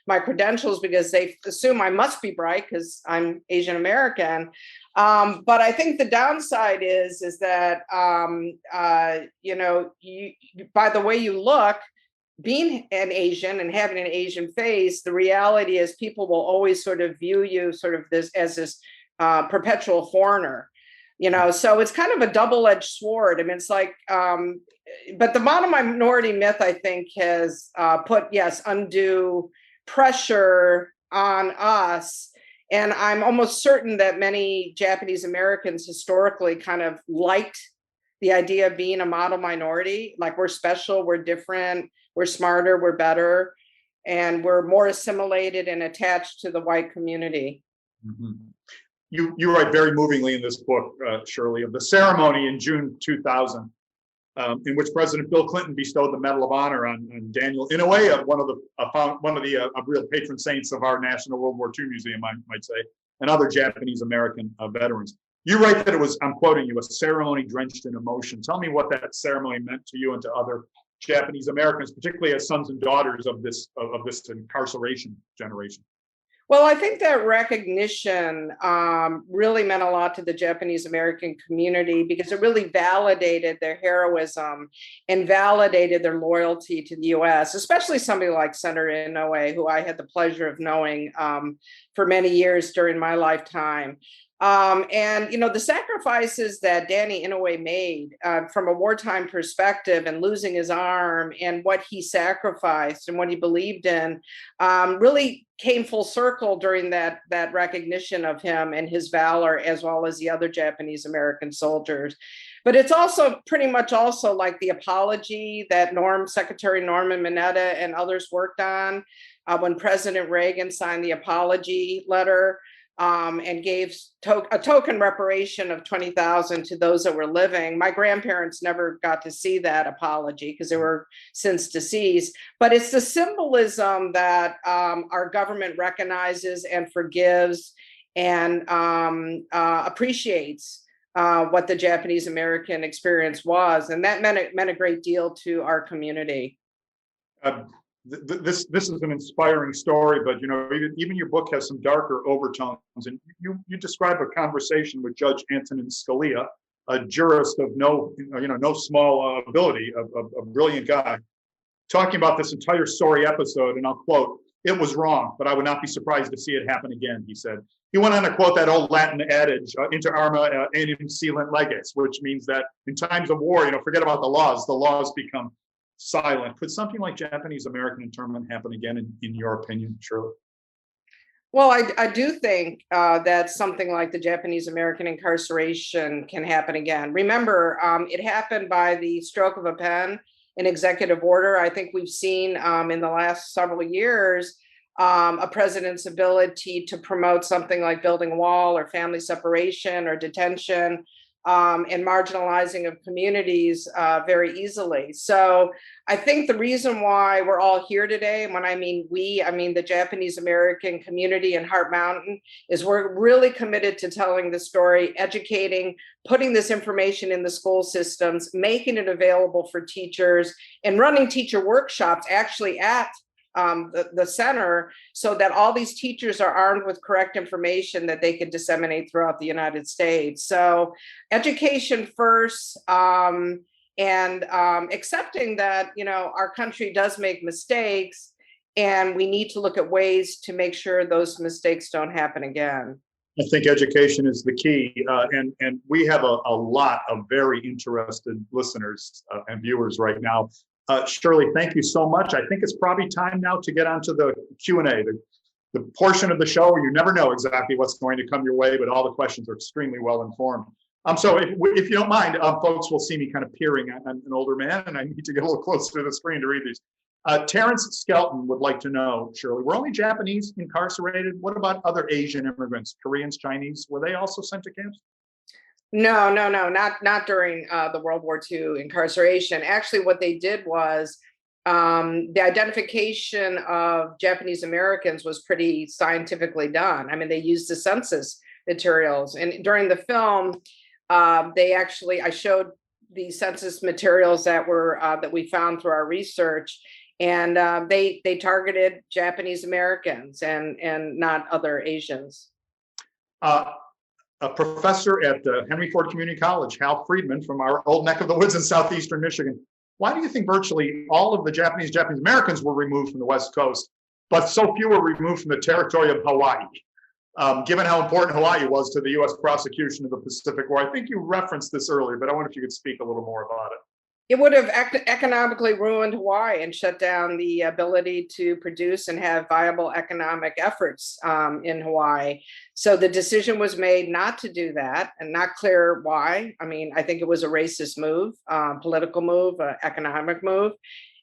my credentials because they assume I must be bright because I'm Asian American. But I think the downside is that, by the way you look, being an Asian and having an Asian face, the reality is people will always sort of view you sort of this perpetual foreigner, so it's kind of a double-edged sword. I mean, it's like, but the model minority myth, I think, has put, yes, undue pressure on us. And I'm almost certain that many Japanese Americans historically kind of liked the idea of being a model minority, like we're special, we're different, we're smarter, we're better, and we're more assimilated and attached to the white community. Mm-hmm. You write very movingly in this book, Shirley, of the ceremony in June 2000, in which President Bill Clinton bestowed the Medal of Honor on Daniel Inouye, one of the real patron saints of our National World War II Museum, I might say, and other Japanese American veterans. You write that it was, I'm quoting you, a ceremony drenched in emotion. Tell me what that ceremony meant to you and to other Japanese Americans, particularly as sons and daughters of this incarceration generation. Well, I think that recognition really meant a lot to the Japanese American community because it really validated their heroism and validated their loyalty to the U.S., especially somebody like Senator Inouye, who I had the pleasure of knowing for many years during my lifetime. The sacrifices that Danny Inouye made from a wartime perspective and losing his arm and what he sacrificed and what he believed in really came full circle during that recognition of him and his valor, as well as the other Japanese American soldiers. But it's also pretty much also like the apology that Secretary Norman Mineta and others worked on when President Reagan signed the apology letter. And gave a token reparation of $20,000 to those that were living. My grandparents never got to see that apology because they were since deceased. But it's the symbolism that our government recognizes and forgives and appreciates what the Japanese American experience was, and that meant a great deal to our community. This is an inspiring story, but even your book has some darker overtones. And you describe a conversation with Judge Antonin Scalia, a jurist of no small ability, a brilliant guy, talking about this entire sorry episode. And I'll quote, "It was wrong, but I would not be surprised to see it happen again," he said. He went on to quote that old Latin adage, "Inter arma enim silent leges," which means that in times of war, forget about the laws become silent. Could something like Japanese American internment happen again, in your opinion, Shirley? Well, I do think that something like the Japanese American incarceration can happen again. Remember, it happened by the stroke of a pen, an executive order. I think we've seen in the last several years a president's ability to promote something like building a wall or family separation or detention and marginalizing of communities very easily. So I think the reason why we're all here today, and when I mean we, I mean the Japanese American community in Heart Mountain, is we're really committed to telling the story, educating, putting this information in the school systems, making it available for teachers, and running teacher workshops actually at the center so that all these teachers are armed with correct information that they can disseminate throughout the United States. So education first, and accepting that, our country does make mistakes and we need to look at ways to make sure those mistakes don't happen again. I think education is the key, and we have a lot of very interested listeners and viewers right now. Shirley, thank you so much. I think it's probably time now to get onto the Q&A, the portion of the show where you never know exactly what's going to come your way, but all the questions are extremely well informed. So if you don't mind, folks will see me kind of peering. I'm an older man and I need to get a little closer to the screen to read these. Terrence Skelton would like to know, Shirley, were only Japanese incarcerated? What about other Asian immigrants, Koreans, Chinese? Were they also sent to camps? No, not during the World War II incarceration. Actually, what they did was the identification of Japanese Americans was pretty scientifically done. I mean, they used the census materials, and during the film, I showed the census materials that were that we found through our research, and they targeted Japanese Americans and not other Asians. A professor at Henry Ford Community College, Hal Friedman, from our old neck of the woods in southeastern Michigan. Why do you think virtually all of the Japanese Americans were removed from the West Coast, but so few were removed from the territory of Hawaii, given how important Hawaii was to the U.S. prosecution of the Pacific War? I think you referenced this earlier, but I wonder if you could speak a little more about it. It would have economically ruined Hawaii and shut down the ability to produce and have viable economic efforts in Hawaii. So the decision was made not to do that, and not clear why. I mean, I think it was a racist move, political move, economic move.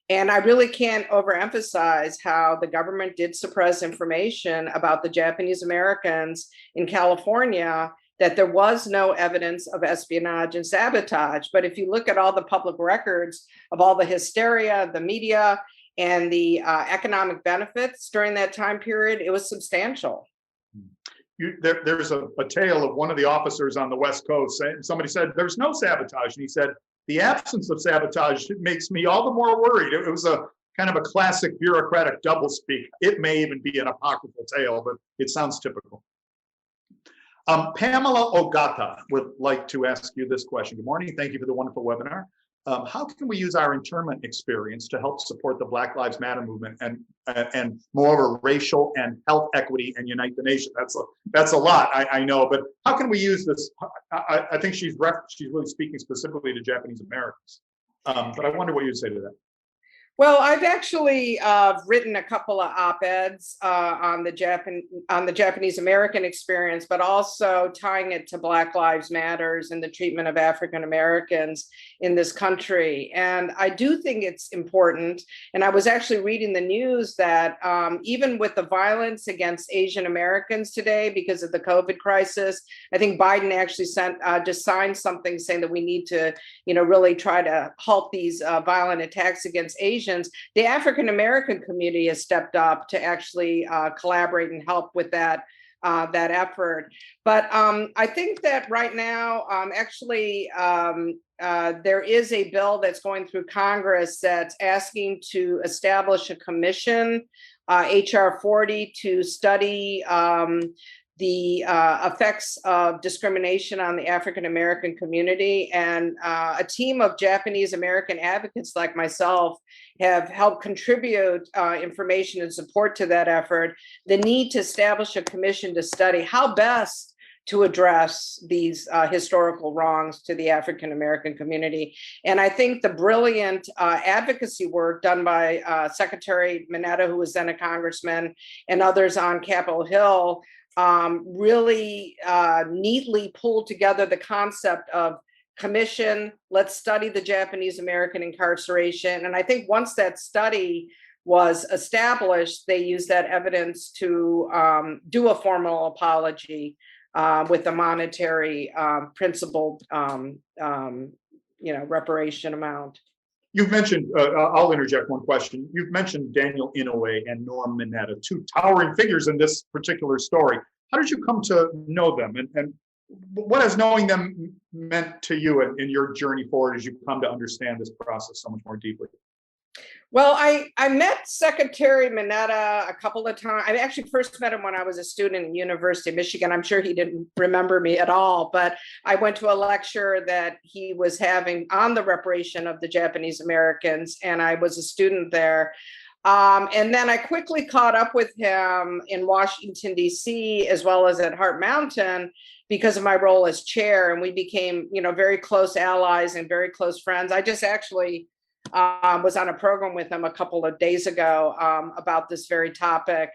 And I really can't overemphasize how the government did suppress information about the Japanese Americans in California, that there was no evidence of espionage and sabotage. But if you look at all the public records of all the hysteria, the media, and the economic benefits during that time period, it was substantial. There's a tale of one of the officers on the West Coast. Somebody said, there's no sabotage. And he said, the absence of sabotage makes me all the more worried. It was a kind of a classic bureaucratic doublespeak. It may even be an apocryphal tale, but it sounds typical. Pamela Ogata would like to ask you this question. Good morning. Thank you for the wonderful webinar. How can we use our internment experience to help support the Black Lives Matter movement and moreover racial and health equity and unite the nation? That's a lot, I know, but how can we use this? I think she's really speaking specifically to Japanese Americans, but I wonder what you'd say to that. Well, I've actually written a couple of op-eds on the Japanese American experience, but also tying it to Black Lives Matters and the treatment of African Americans in this country. And I do think it's important. And I was actually reading the news that even with the violence against Asian Americans today because of the COVID crisis, I think Biden actually just signed something saying that we need to, really try to halt these violent attacks against Asians. The African American community has stepped up to actually collaborate and help with that effort. But I think that right now, there is a bill that's going through Congress that's asking to establish a commission, HR 40, to study the effects of discrimination on the African American community. And a team of Japanese American advocates like myself have helped contribute information and support to that effort. The need to establish a commission to study how best to address these historical wrongs to the African American community. And I think the brilliant advocacy work done by Secretary Mineta, who was then a congressman, and others on Capitol Hill really neatly pulled together the concept of commission. Let's study the Japanese American incarceration. And I think once that study was established, they used that evidence to do a formal apology with a monetary principled, reparation amount. You've mentioned, I'll interject one question. You've mentioned Daniel Inouye and Norm Mineta, two towering figures in this particular story. How did you come to know them? And what has knowing them meant to you in your journey forward as you come to understand this process so much more deeply? Well, I met Secretary Mineta a couple of times. I actually first met him when I was a student at University of Michigan. I'm sure he didn't remember me at all, but I went to a lecture that he was having on the reparation of the Japanese Americans, and I was a student there. And then I quickly caught up with him in Washington, D.C., as well as at Heart Mountain, because of my role as chair, and we became, very close allies and very close friends. I just actually was on a program with him a couple of days ago about this very topic.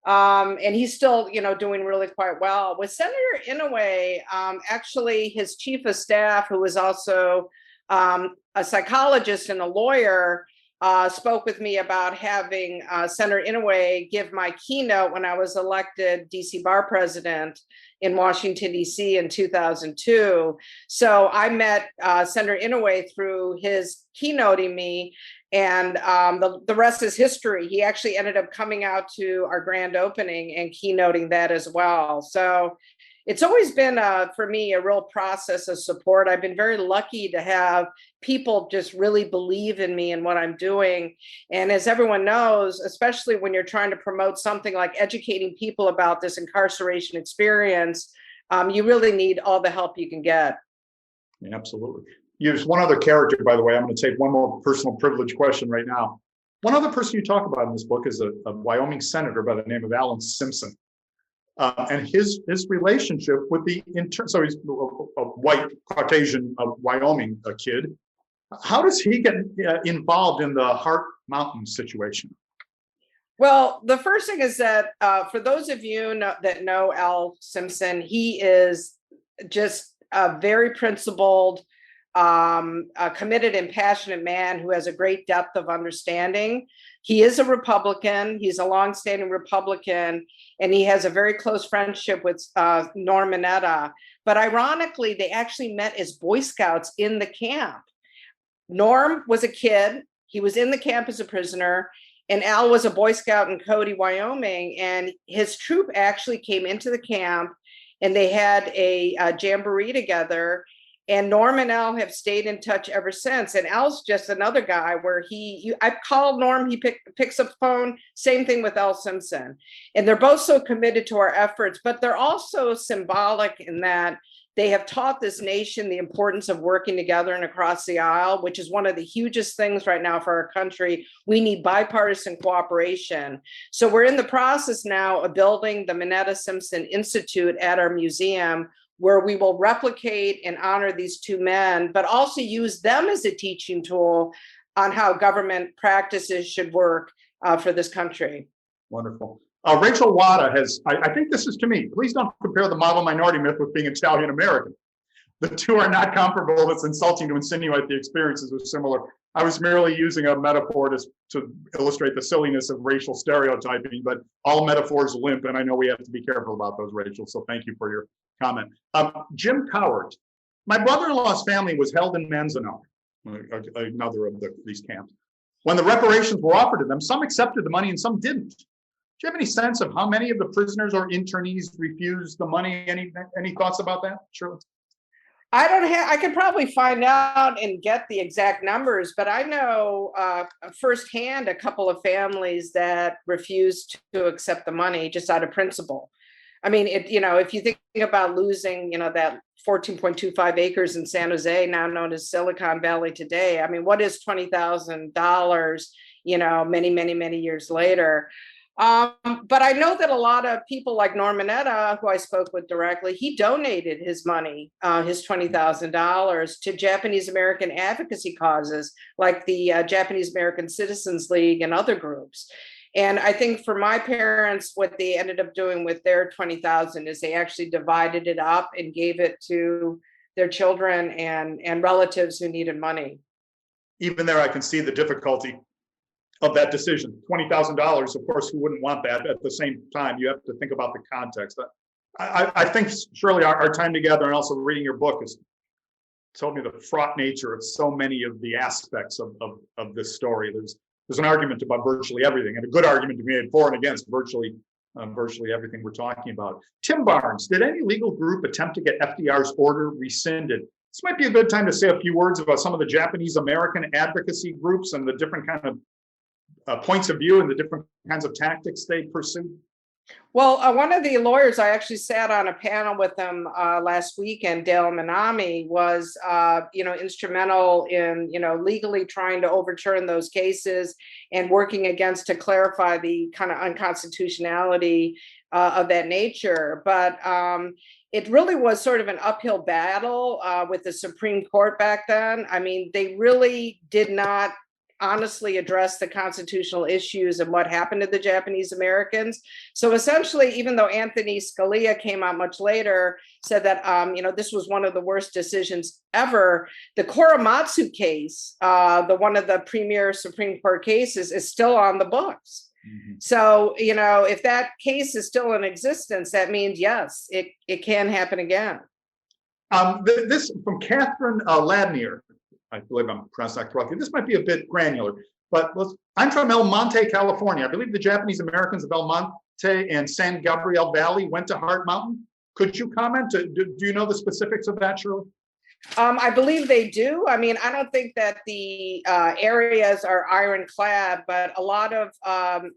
And he's still, doing really quite well. With Senator Inouye, actually his chief of staff, who was also a psychologist and a lawyer, spoke with me about having Senator Inouye give my keynote when I was elected DC bar president in Washington, DC in 2002. So I met Senator Inouye through his keynoting me, and the rest is history. He actually ended up coming out to our grand opening and keynoting that as well. So it's always been, for me, a real process of support. I've been very lucky to have people just really believe in me and what I'm doing. And as everyone knows, especially when you're trying to promote something like educating people about this incarceration experience, you really need all the help you can get. Yeah, absolutely. There's one other character, by the way. I'm going to take one more personal privilege question right now. One other person you talk about in this book is a Wyoming senator by the name of Alan Simpson. And his relationship with so he's a white Caucasian Wyoming kid. How does he get involved in the Heart Mountain situation? Well, the first thing is that for those of you that know Al Simpson, he is just a very principled, a committed and passionate man who has a great depth of understanding. He is a Republican. He's a longstanding Republican, and he has a very close friendship with Norm Mineta. But ironically, they actually met as Boy Scouts in the camp. Norm was a kid. He was in the camp as a prisoner, and Al was a Boy Scout in Cody, Wyoming. And his troop actually came into the camp, and they had a jamboree together. And Norm and Al have stayed in touch ever since. And Al's just another guy where I've called Norm, he picks up the phone, same thing with Al Simpson. And they're both so committed to our efforts, but they're also symbolic in that they have taught this nation the importance of working together and across the aisle, which is one of the hugest things right now for our country. We need bipartisan cooperation. So we're in the process now of building the Mineta Simpson Institute at our museum, where we will replicate and honor these two men, but also use them as a teaching tool on how government practices should work for this country. Wonderful. Rachel Wada has, I think this is to me, please don't compare the model minority myth with being Italian American. The two are not comparable. It's insulting to insinuate the experiences are similar. I was merely using a metaphor to illustrate the silliness of racial stereotyping, but all metaphors limp, and I know we have to be careful about those, Rachel, so thank you for your comment. Jim Cowart, my brother-in-law's family was held in Manzanar, another of these camps. When the reparations were offered to them, some accepted the money and some didn't. Do you have any sense of how many of the prisoners or internees refused the money? Any thoughts about that, Shirley? I could probably find out and get the exact numbers, but I know firsthand a couple of families that refused to accept the money just out of principle. I mean, if you think about losing, that 14.25 acres in San Jose, now known as Silicon Valley today, I mean, what is $20,000, many, many, many years later? But I know that a lot of people like Norm Mineta, who I spoke with directly, he donated his money, his $20,000 to Japanese American advocacy causes like the Japanese American Citizens League and other groups. And I think for my parents, what they ended up doing with their $20,000 is they actually divided it up and gave it to their children and relatives who needed money. Even there, I can see the difficulty of that decision. $20,000, of course, who wouldn't want that? At the same time, you have to think about the context. I think, Shirley, our time together and also reading your book has told me the fraught nature of so many of the aspects of this story. There's an argument about virtually everything, and a good argument to be made for and against virtually everything we're talking about. Tim Barnes, did any legal group attempt to get FDR's order rescinded? This might be a good time to say a few words about some of the Japanese American advocacy groups and the different kind of points of view and the different kinds of tactics they pursue. Well, one of the lawyers I actually sat on a panel with them last weekend, Dale Minami, was instrumental in legally trying to overturn those cases and working against to clarify the kind of unconstitutionality of that nature. But it really was sort of an uphill battle with the Supreme Court back then. I mean, they really did not honestly address the constitutional issues and what happened to the Japanese Americans. So essentially, even though Anthony Scalia came out much later, said that this was one of the worst decisions ever, the Korematsu case, one of the premier Supreme Court cases, is still on the books. Mm-hmm. So, if that case is still in existence, that means, yes, it can happen again. This from Catherine Ladnier. I believe I'm pronouncing that correctly. This might be a bit granular, but I'm from El Monte, California. I believe the Japanese Americans of El Monte and San Gabriel Valley went to Heart Mountain. Could you comment? Do you know the specifics of that, Shirley? I believe they do. I mean, I don't think that the areas are ironclad, but a lot of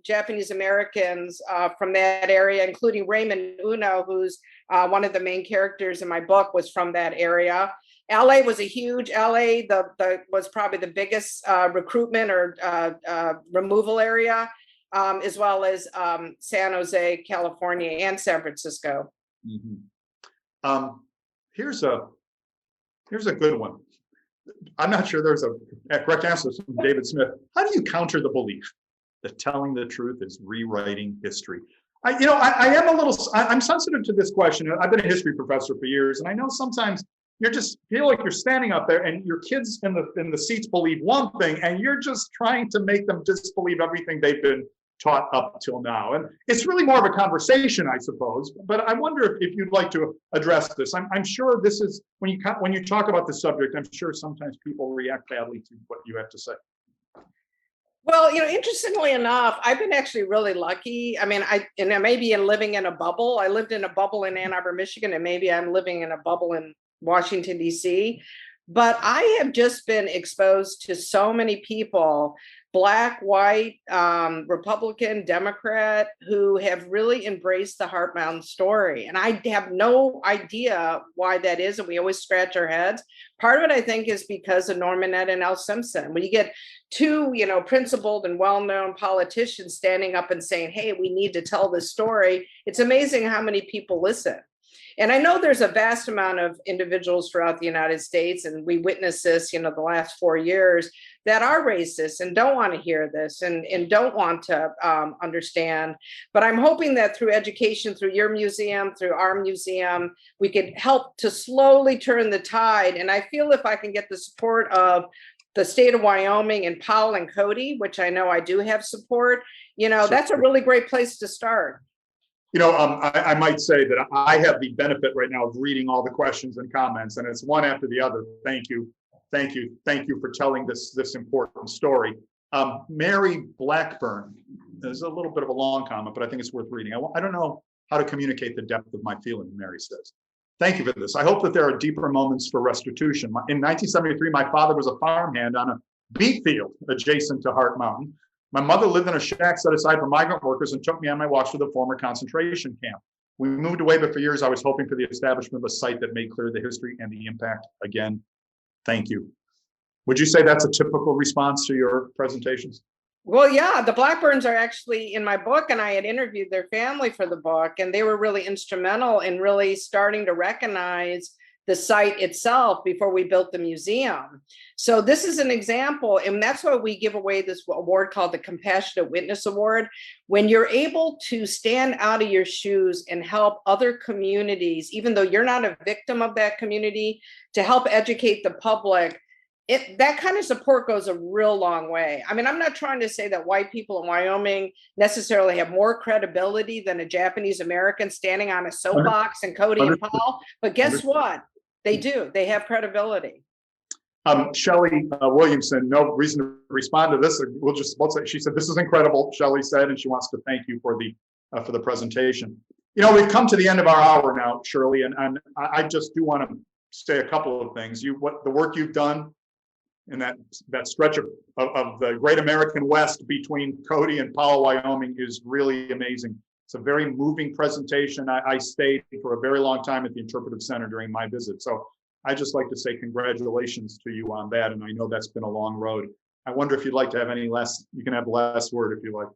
Japanese Americans from that area, including Raymond Uno, who's one of the main characters in my book, was from that area. LA was was probably the biggest recruitment or removal area, as well as San Jose, California, and San Francisco. Mm-hmm. Here's a good one. I'm not sure there's a correct answer from David Smith. How do you counter the belief that telling the truth is rewriting history? I'm sensitive to this question. I've been a history professor for years, and I know sometimes you just feel like you're standing up there and your kids in the seats believe one thing, and you're just trying to make them disbelieve everything they've been taught up till now. And it's really more of a conversation, I suppose. But I wonder if you'd like to address this. I'm sure this is, when you talk about the subject, I'm sure sometimes people react badly to what you have to say. Well, interestingly enough, I've been actually really lucky. I mean, maybe living in a bubble. I lived in a bubble in Ann Arbor, Michigan, and maybe I'm living in a bubble in Washington, D.C. But I have just been exposed to so many people, Black, white, Republican, Democrat, who have really embraced the Heart Mountain story. And I have no idea why that is. And we always scratch our heads. Part of it, I think, is because of Norman Ed and Al Simpson. When you get two, principled and well-known politicians standing up and saying, hey, we need to tell this story, it's amazing how many people listen. And I know there's a vast amount of individuals throughout the United States, and we witnessed this, the last 4 years, that are racist and don't want to hear this and don't want to understand. But I'm hoping that through education, through your museum, through our museum, we could help to slowly turn the tide. And I feel if I can get the support of the state of Wyoming and Powell and Cody, which I know I do have support, that's a really great place to start. I might say that I have the benefit right now of reading all the questions and comments, and it's one after the other. Thank you for telling this important story. Mary Blackburn, there's a little bit of a long comment, but I think it's worth reading. I don't know how to communicate the depth of my feeling, Mary says. Thank you for this. I hope that there are deeper moments for restitution. In 1973, my father was a farmhand on a beet field adjacent to Heart Mountain. My mother lived in a shack set aside for migrant workers and took me on my walks to the former concentration camp. We moved away, but for years I was hoping for the establishment of a site that made clear the history and the impact. Again, thank you. Would you say that's a typical response to your presentations? Well, yeah, the Blackburns are actually in my book, and I had interviewed their family for the book, and they were really instrumental in really starting to recognize the site itself before we built the museum. So this is an example, and that's why we give away this award called the Compassionate Witness Award. When you're able to stand out of your shoes and help other communities, even though you're not a victim of that community, to help educate the public, that kind of support goes a real long way. I mean, I'm not trying to say that white people in Wyoming necessarily have more credibility than a Japanese American standing on a soapbox and Cody and Paul, but guess what? They do. They have credibility. Shelley Williamson, no reason to respond to this. We'll say, she said, this is incredible, Shelley said, and she wants to thank you for the presentation. We've come to the end of our hour now, Shirley, and I just do want to say a couple of things. The work you've done in that stretch of the great American West between Cody and Powell, Wyoming is really amazing. It's a very moving presentation. I stayed for a very long time at the Interpretive Center during my visit. So I just like to say congratulations to you on that. And I know that's been a long road. I wonder if you'd like to have you can have the last word if you like.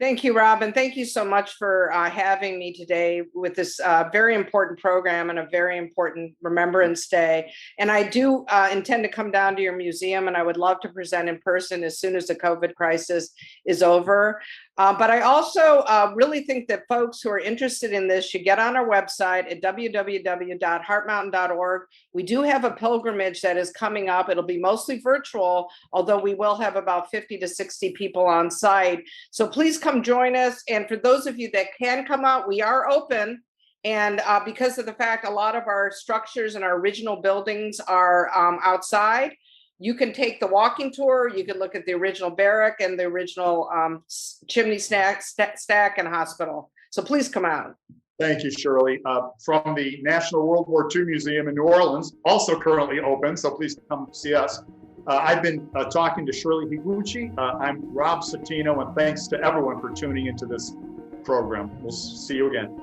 Thank you, Rob, and thank you so much for having me today with this very important program and a very important Remembrance Day. And I do intend to come down to your museum, and I would love to present in person as soon as the COVID crisis is over. But I also really think that folks who are interested in this should get on our website at www.heartmountain.org. We do have a pilgrimage that is coming up. It'll be mostly virtual, although we will have about 50 to 60 people on site. So please come join us. And for those of you that can come out, we are open. And because of the fact a lot of our structures and our original buildings are outside, you can take the walking tour. You can look at the original barrack and the original chimney stack and hospital. So please come out. Thank you, Shirley. From the National World War II Museum in New Orleans, also currently open, so please come see us. I've been talking to Shirley Higuchi. I'm Rob Citino, and thanks to everyone for tuning into this program. We'll see you again.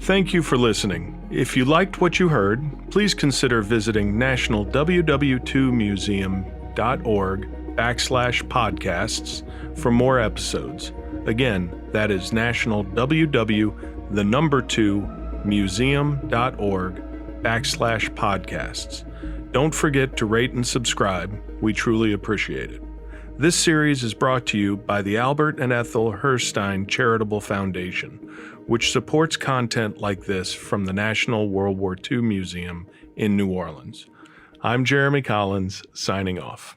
Thank you for listening. If you liked what you heard, please consider visiting nationalww2museum.org/podcasts for more episodes. Again, that is nationalww2museum.org/podcasts. Don't forget to rate and subscribe. We truly appreciate it. This series is brought to you by the Albert and Ethel Herstein Charitable Foundation, which supports content like this from the National World War II Museum in New Orleans. I'm Jeremy Collins, signing off.